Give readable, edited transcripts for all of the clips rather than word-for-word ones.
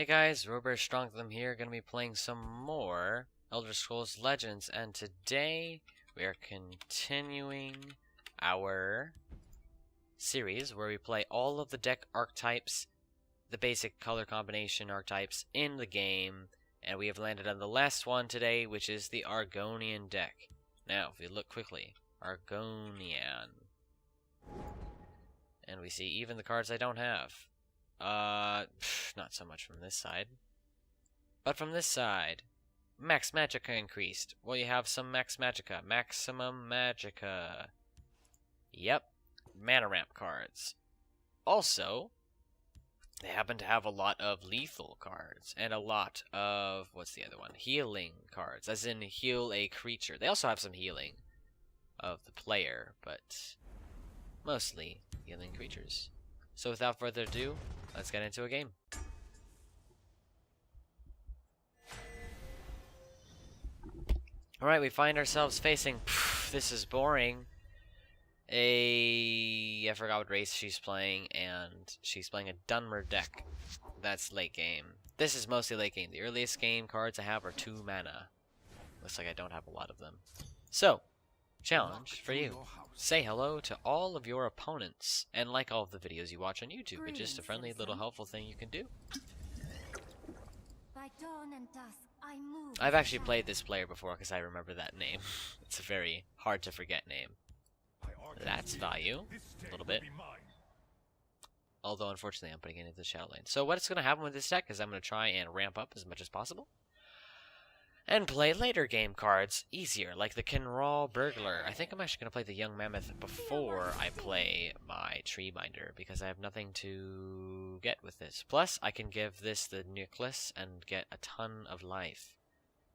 Hey guys, Robert Strongtham here, gonna be playing some more Elder Scrolls Legends, and today we are continuing our series where we play all of the deck archetypes, the basic color combination archetypes in the game, and we have landed on the last one today, which is the Argonian deck. Now, if we look quickly, Argonian, and we see even the cards I don't have. Not so much from this side. But from this side, Max Magicka increased. Well, you have some Max Magicka. Maximum Magicka. Yep. Mana ramp cards. Also, they happen to have a lot of lethal cards. And a lot of, what's the other one? Healing cards. As in, heal a creature. They also have some healing of the player, but mostly healing creatures. So without further ado, let's get into a game. Alright, we find ourselves facing, this is boring, I forgot what race she's playing, and she's playing a Dunmer deck. That's late game. This is mostly late game. The earliest game cards I have are 2 mana. Looks like I don't have a lot of them. So, challenge for you. Say hello to all of your opponents, and like all of the videos you watch on YouTube. It's just a friendly little helpful thing you can do. By dawn and dusk, I move. I've actually played this player before because I remember that name. It's a very hard to forget name. That's value, a little bit. Although unfortunately I'm putting it into the shadow lane. So what's going to happen with this deck is I'm going to try and ramp up as much as possible. And play later game cards easier, like the Kinral Burglar. I think I'm actually going to play the Young Mammoth before I play my Tree Binder, because I have nothing to get with this. Plus, I can give this the Necklace and get a ton of life.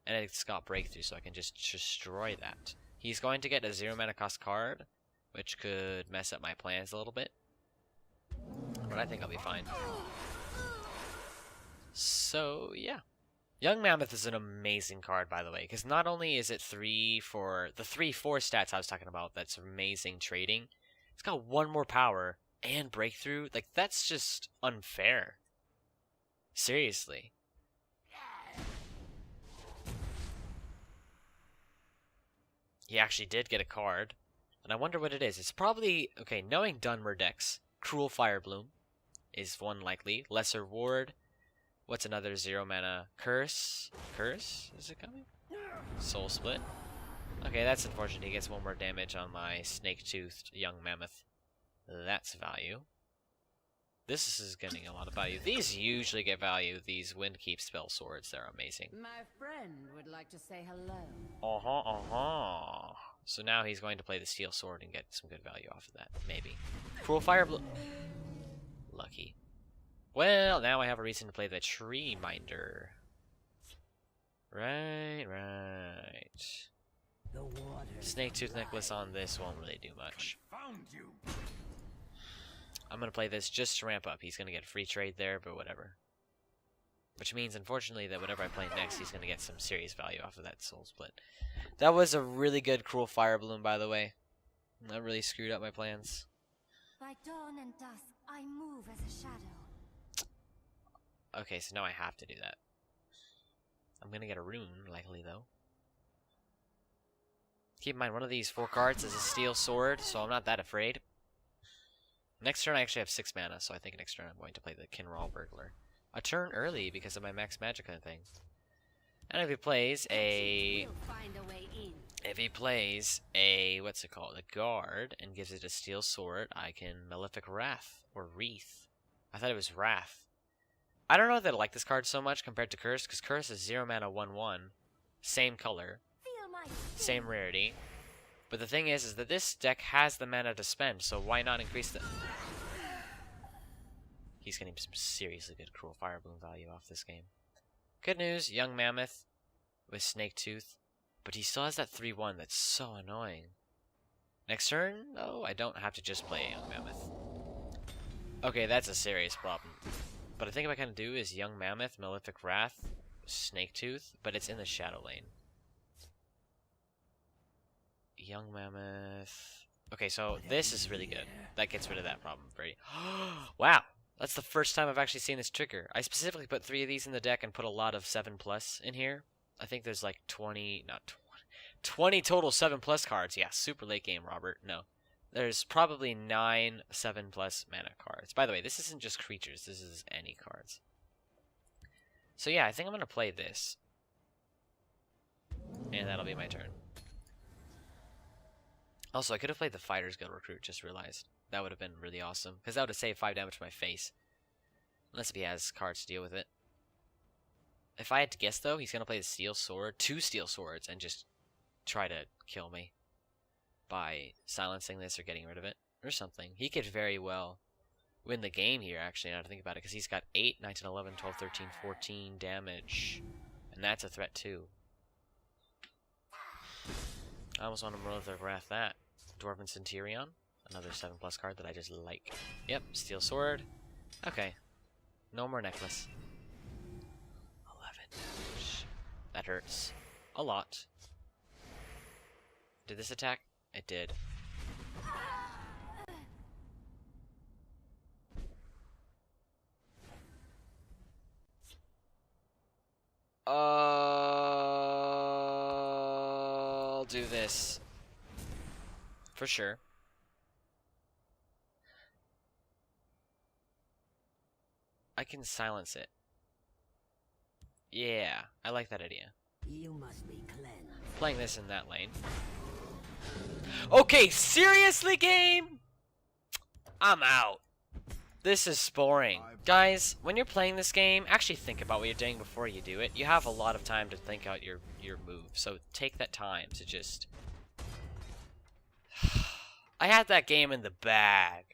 And it's got Breakthrough, so I can just destroy that. He's going to get a 0 mana cost card, which could mess up my plans a little bit. But I think I'll be fine. So, yeah. Young Mammoth is an amazing card, by the way, because not only is it 3 for the 3/4 stats I was talking about, that's amazing trading. It's got 1 more power and breakthrough. Like, that's just unfair. Seriously. He actually did get a card, and I wonder what it is. It's probably, okay, knowing Dunmer decks, Cruel Firebloom is one likely. Lesser Ward. What's another 0 mana? Curse? Curse? Is it coming? Soul Split. Okay, that's unfortunate. He gets 1 more damage on my snake-toothed Young Mammoth. That's value. This is getting a lot of value. These usually get value. These Windkeep spell swords, they're amazing. My friend would like to say hello. So now he's going to play the Steel Sword and get some good value off of that. Maybe. Cruel Firebloom. Lucky. Well, now I have a reason to play the Tree Binder. Right. Snake Tooth Necklace on this won't really do much. I'm going to play this just to ramp up. He's going to get free trade there, but whatever. Which means, unfortunately, that whatever I play next, he's going to get some serious value off of that Soul Split. That was a really good Cruel Firebloom, by the way. That really screwed up my plans. By dawn and dusk, I move as a shadow. Okay, so now I have to do that. I'm gonna get a rune, likely though. Keep in mind, one of these 4 cards is a Steel Sword, so I'm not that afraid. Next turn I actually have 6 mana, so I think next turn I'm going to play the Kinral Burglar. A turn early because of my Max Magicka thing. And if he plays a... what's it called? A Guard, and gives it a Steel Sword, I can Malefic Wrath, or Wreath. I thought it was Wrath. I don't know that I like this card so much compared to Curse, because Curse is 0 mana 1/1. Same color. Same rarity. But the thing is that this deck has the mana to spend, so why not increase the... He's getting some seriously good Cruel Firebloom value off this game. Good news, Young Mammoth with Snake Tooth. But he still has that 3/1 that's so annoying. Next turn, oh, I don't have to just play Young Mammoth. Okay, that's a serious problem. But I think what I can do is Young Mammoth, Malefic Wrath, Snake Tooth, but it's in the shadow lane. Young Mammoth. Okay, so this is really good. That gets rid of that problem. Wow. That's the first time I've actually seen this trigger. I specifically put 3 of these in the deck and put a lot of 7+ in here. I think there's like 20 total 7+ cards. Yeah, super late game, Robert. No. There's probably 9 7+ mana cards. By the way, this isn't just creatures. This is any cards. So yeah, I think I'm going to play this. And that'll be my turn. Also, I could have played the Fighters Guild Recruit, just realized. That would have been really awesome. Because that would have saved 5 damage to my face. Unless if he has cards to deal with it. If I had to guess, though, he's going to play the Steel Sword, 2 Steel Swords, and just try to kill me by silencing this or getting rid of it. Or something. He could very well win the game here, actually, now to think about it. Because he's got 8, 9, 10, 11, 12, 13, 14 damage. And that's a threat, too. I almost want to Wrath that. Dwarven Centurion. Another 7+ card that I just like. Yep, Steel Sword. Okay. No more necklace. 11 damage. That hurts. A lot. Did this attack? It did. I'll do this. For sure. I can silence it. Yeah, I like that idea. You must be cleansed. Playing this in that lane. Okay, seriously, game? I'm out. This is boring. Guys, when you're playing this game, actually think about what you're doing before you do it. You have a lot of time to think out your move, so take that time to just... I had that game in the bag.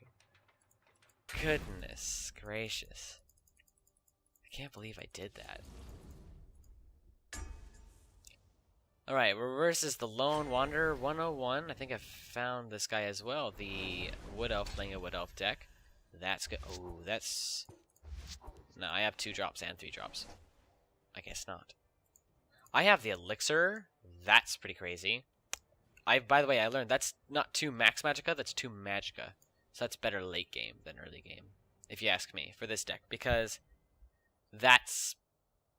Goodness gracious. I can't believe I did that. Alright, reverse is the Lone Wanderer 101. I think I found this guy as well. The Wood Elf playing a Wood Elf deck. That's good. Oh, that's... No, I have 2 drops and 3 drops. I guess not. I have the Elixir. That's pretty crazy. By the way, I learned that's not 2 Max Magicka, that's 2 Magicka. So that's better late game than early game, if you ask me, for this deck. Because that's...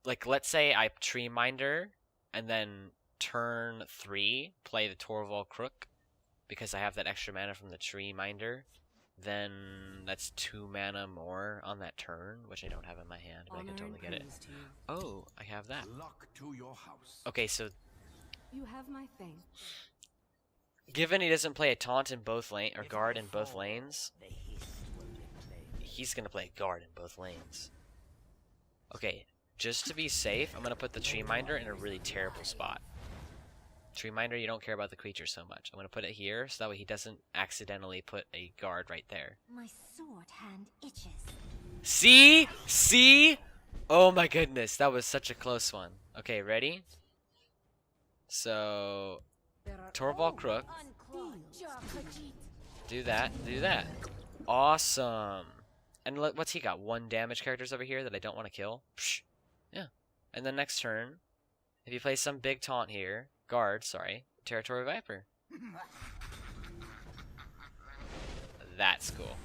Like, let's say I Tree Minder, and then turn 3, play the Torval Crook, because I have that extra mana from the Tree Minder. Then that's 2 mana more on that turn, which I don't have in my hand, but I can totally get it. Oh, I have that. Okay, so... You have my thanks. Given he doesn't play a taunt in both lanes, or guard in both lanes, he's gonna play a guard in both lanes. Okay, just to be safe, I'm gonna put the Tree Minder in a really terrible spot. Tree Minder, you don't care about the creature so much. I'm gonna put it here, so that way he doesn't accidentally put a guard right there. My sword hand itches. See? See? Oh my goodness, that was such a close one. Okay, ready? So... Torval Crook. Do that, do that. Awesome. And what's he got? 1 damage characters over here that I don't want to kill? Psh. Yeah. And then next turn, if you play some big taunt here, guard, sorry, Territory Viper. That's cool.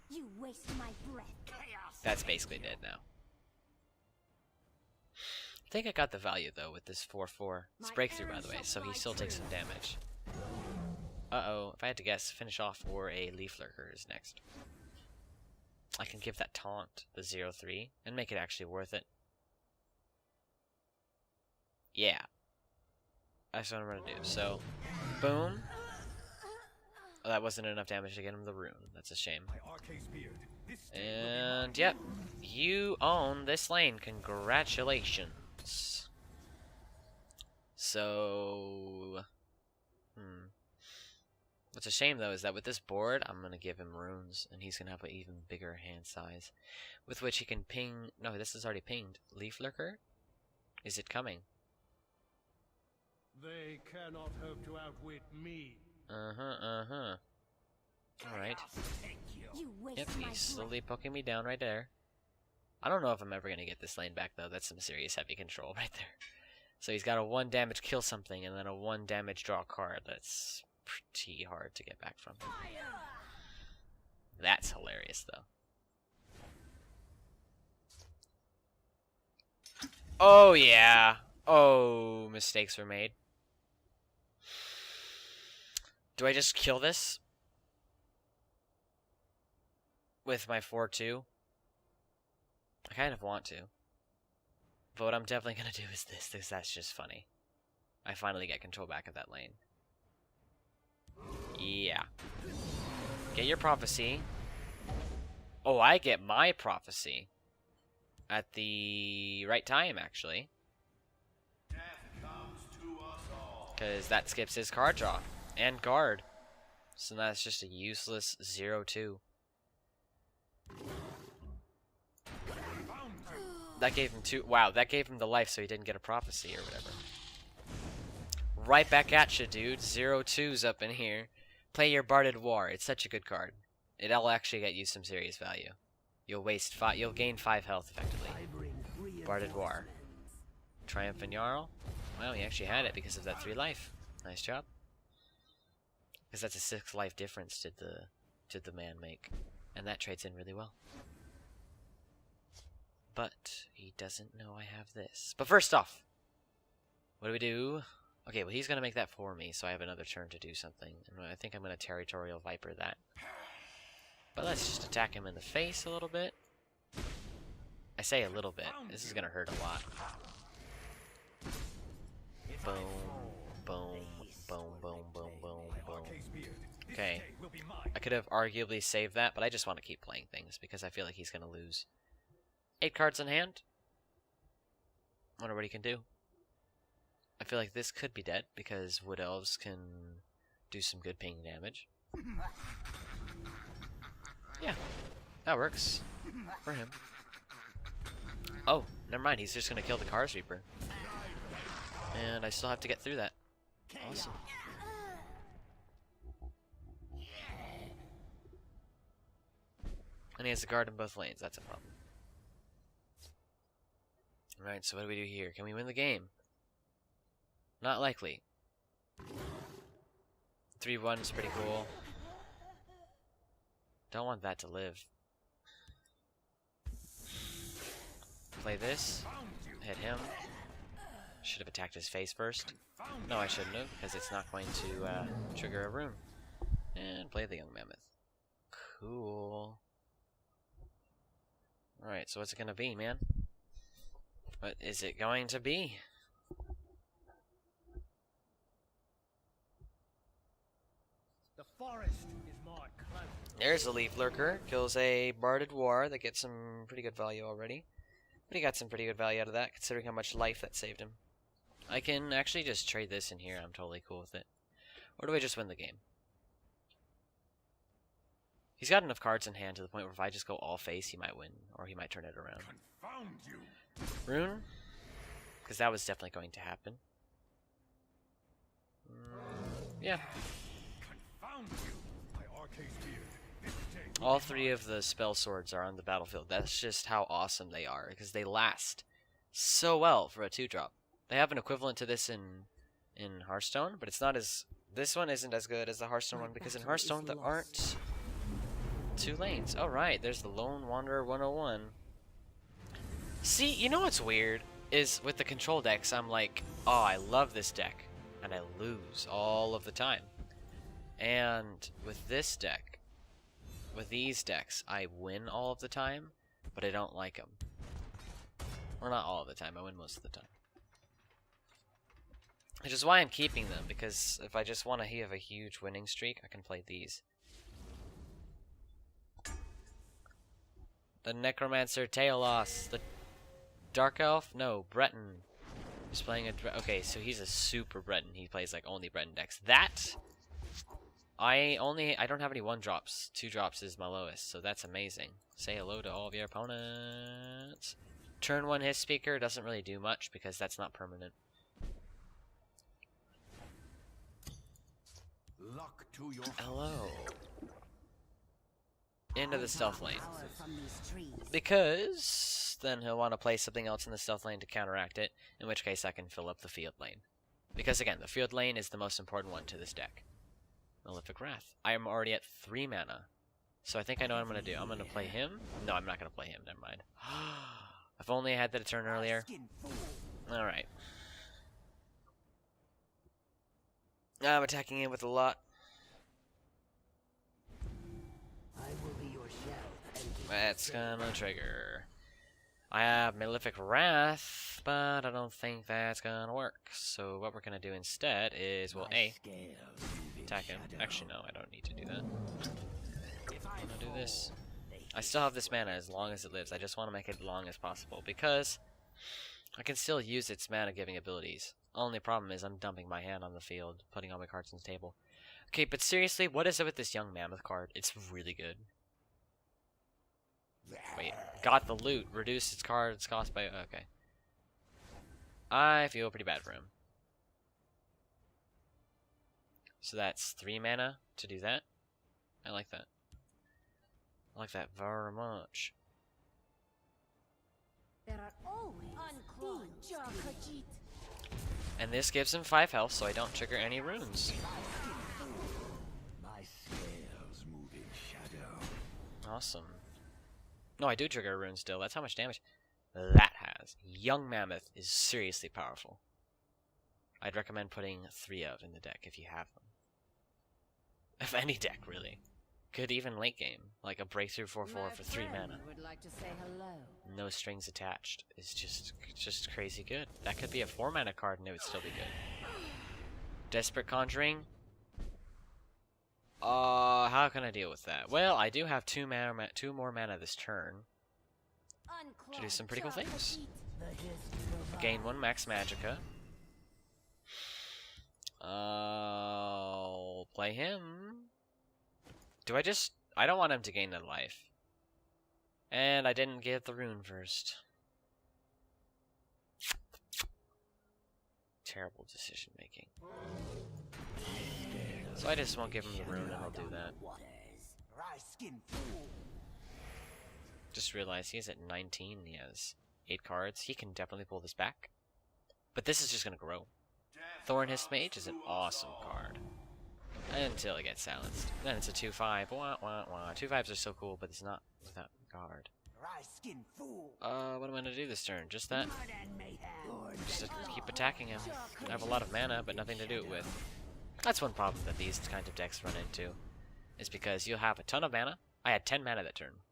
You waste my breath. That's basically dead now. I think I got the value, though, with this 4/4. It's breakthrough, by the way, so he still takes some damage. Uh-oh. If I had to guess, finish off or a Leaf Lurker is next. I can give that taunt, the 0/3, and make it actually worth it. Yeah. That's what I'm going to do. So, boom. Oh, that wasn't enough damage to get him the rune. That's a shame. And, yep. You own this lane. Congratulations. So... What's a shame, though, is that with this board, I'm going to give him runes, and he's going to have an even bigger hand size, with which he can ping... No, this is already pinged. Leaf Lurker? Is it coming? They cannot hope to outwit me. Alright. You waste Yep, my he's slowly poking me down right there. I don't know if I'm ever going to get this lane back, though. That's some serious heavy control right there. So he's got a 1 damage kill something, and then a 1 damage draw card. That's pretty hard to get back from. That's hilarious, though. Oh, yeah. Oh, mistakes were made. Do I just kill this? With my 4-2? I kind of want to. But what I'm definitely going to do is this, because that's just funny. I finally get control back of that lane. Yeah. Get your prophecy. Oh, I get my prophecy. At the right time, actually. Because that skips his card draw. And guard. So that's just a useless 0-2. That gave him 2. Wow, that gave him the life so he didn't get a prophecy or whatever. Right back at you, dude. 0-2's up in here. Play your Barded War. It's such a good card. It'll actually get you some serious value. You'll waste 5. You'll gain 5 health effectively. Barded War. Triumphant Jarl. Well, he actually had it because of that 3 life. Nice job. Because that's a 6 life difference did the man make, and that trades in really well. But he doesn't know I have this. But first off, what do we do? Okay, well he's gonna make that for me, so I have another turn to do something. And I think I'm gonna Territorial Viper that. But let's just attack him in the face a little bit. I say a little bit. This is gonna hurt a lot. Boom, boom, boom, boom, boom, boom, boom. Okay. I could have arguably saved that, but I just want to keep playing things because I feel like he's gonna lose. 8 cards in hand. Wonder what he can do. I feel like this could be dead because Wood Elves can do some good ping damage. Yeah, that works for him. Oh, never mind. He's just gonna kill the Cars Reaper, and I still have to get through that. Awesome. And he has a guard in both lanes. That's a problem. Alright, so what do we do here? Can we win the game? Not likely. 3-1 is pretty cool. Don't want that to live. Play this. Hit him. Should have attacked his face first. No, I shouldn't have, because it's not going to trigger a rune. And play the Young Mammoth. Cool. Alright, so what's it going to be, man? What is it going to be? The forest is my cloak. There's a Leaf Lurker. Kills a Barded War that gets some pretty good value already. But he got some pretty good value out of that, considering how much life that saved him. I can actually just trade this in here. I'm totally cool with it. Or do I just win the game? He's got enough cards in hand to the point where if I just go all face, he might win. Or he might turn it around. Confound you. Rune? Because that was definitely going to happen. Yeah. Confound you. My arcade beard. This day All 3 of the spell swords are on the battlefield. That's just how awesome they are. Because they last so well for a 2-drop. They have an equivalent to this in Hearthstone. But it's not as... This one isn't as good as the Hearthstone one. Because in Hearthstone there aren't 2 lanes. Alright, there's the Lone Wanderer 101. See, you know what's weird? Is with the control decks, I'm like, oh, I love this deck. And I lose all of the time. And with this deck, with these decks, I win all of the time, but I don't like them. Or not all of the time, I win most of the time. Which is why I'm keeping them, because if I just want to have a huge winning streak, I can play these. The Necromancer Teolos, the Dark Elf? No, Breton. He's playing a... Okay, so he's a super Breton. He plays like only Breton decks. That... I don't have any 1-drops. 2-drops is my lowest, so that's amazing. Say hello to all of your opponents. Turn 1 his speaker doesn't really do much because that's not permanent. luck to your Hello. Into the stealth lane. Because then he'll want to play something else in the stealth lane to counteract it, in which case I can fill up the field lane. Because again, the field lane is the most important one to this deck. Malefic Wrath. I am already at 3 mana. So I think I know what I'm going to do. I'm going to play him. No, I'm not going to play him. Never mind. If only I had that a turn earlier. Alright. I'm attacking him with a lot. I will be your shell and keep That's gonna trigger. I have Malefic Wrath, but I don't think that's gonna work. So what we're gonna do instead is, well, my A, scales move in attack him. shadow. Actually, no, I don't need to do that. I'm gonna do this. I still have this mana as long as it lives. I just want to make it long as possible because I can still use its mana-giving abilities. Only problem is I'm dumping my hand on the field, putting all my cards on the table. Okay, but seriously, what is it with this Young Mammoth card? It's really good. Wait, got the loot. Reduced its card's cost by... Okay. I feel pretty bad for him. So that's 3 mana to do that. I like that. I like that very much. There are always And this gives him 5 health, so I don't trigger any runes. My scales move in shadow. Awesome. No, I do trigger a rune still. That's how much damage that has. Young Mammoth is seriously powerful. I'd recommend putting 3 of in the deck if you have them. Of any deck, really. Could even late game, like a breakthrough 4/4 for 3 mana. would like to say hello. No strings attached. It's just crazy good. That could be a 4 mana card and it would still be good. Desperate Conjuring. How can I deal with that? Well, I do have 2 more mana this turn to do some pretty cool things. Gain 1 max Magicka. I'll play him. I don't want him to gain a life. And I didn't get the rune first. Terrible decision making. So I just won't give him the rune and I'll do that. Just realized he's at 19 and he has 8 cards. He can definitely pull this back. But this is just gonna grow. Thornhist Mage is an awesome card. Until it gets silenced. Then it's a 2/5. Wah, wah, wah. 2/5s are so cool, but it's not without guard. What am I gonna do this turn? Just that? Just to keep attacking him. I have a lot of mana, but nothing to do it with. That's one problem that these kind of decks run into. Is because you'll have a ton of mana. I had 10 mana that turn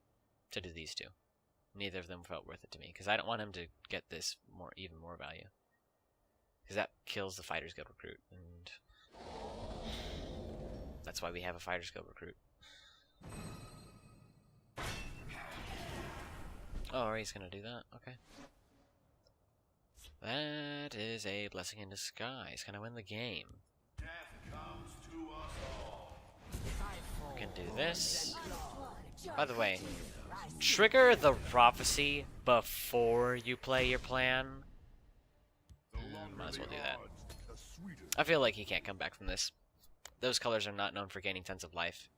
to do these two. Neither of them felt worth it to me, because I don't want him to get this even more value. Because that kills the Fighters Guild recruit, and that's why we have a Fighters Guild recruit. Oh, he's gonna do that. Okay. That is a blessing in disguise. Can I win the game? We can do this. By the way, trigger the prophecy before you play your plan. Might as well do that. I feel like he can't come back from this. Those colors are not known for gaining tons of life.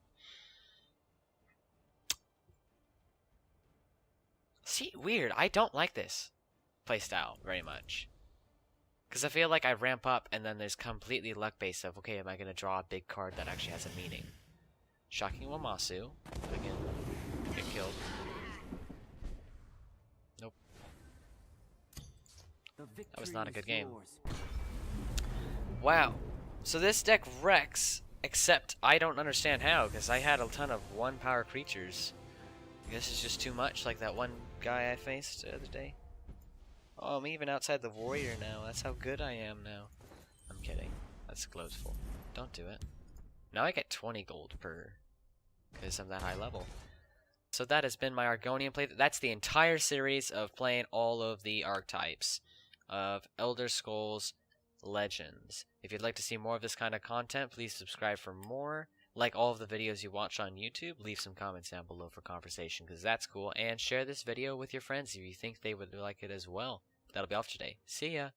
See, weird. I don't like this playstyle very much. Because I feel like I ramp up and then there's completely luck-based of, okay, am I going to draw a big card that actually has a meaning? Shocking Wamasu. Again, get killed. Nope. That was not a good game. Wow. So this deck wrecks, except I don't understand how, because I had a ton of 1-power creatures. I guess it's just too much, like that one guy I faced the other day. Oh, I'm even outside the warrior now. That's how good I am now. I'm kidding. That's glowsful. Don't do it. Now I get 20 gold per, because I'm that high level. So that has been my Argonian play. That's the entire series of playing all of the archetypes of Elder Scrolls Legends. If you'd like to see more of this kind of content, please subscribe for more. Like all of the videos you watch on YouTube, leave some comments down below for conversation, because that's cool. And share this video with your friends if you think they would like it as well. That'll be all for today. See ya!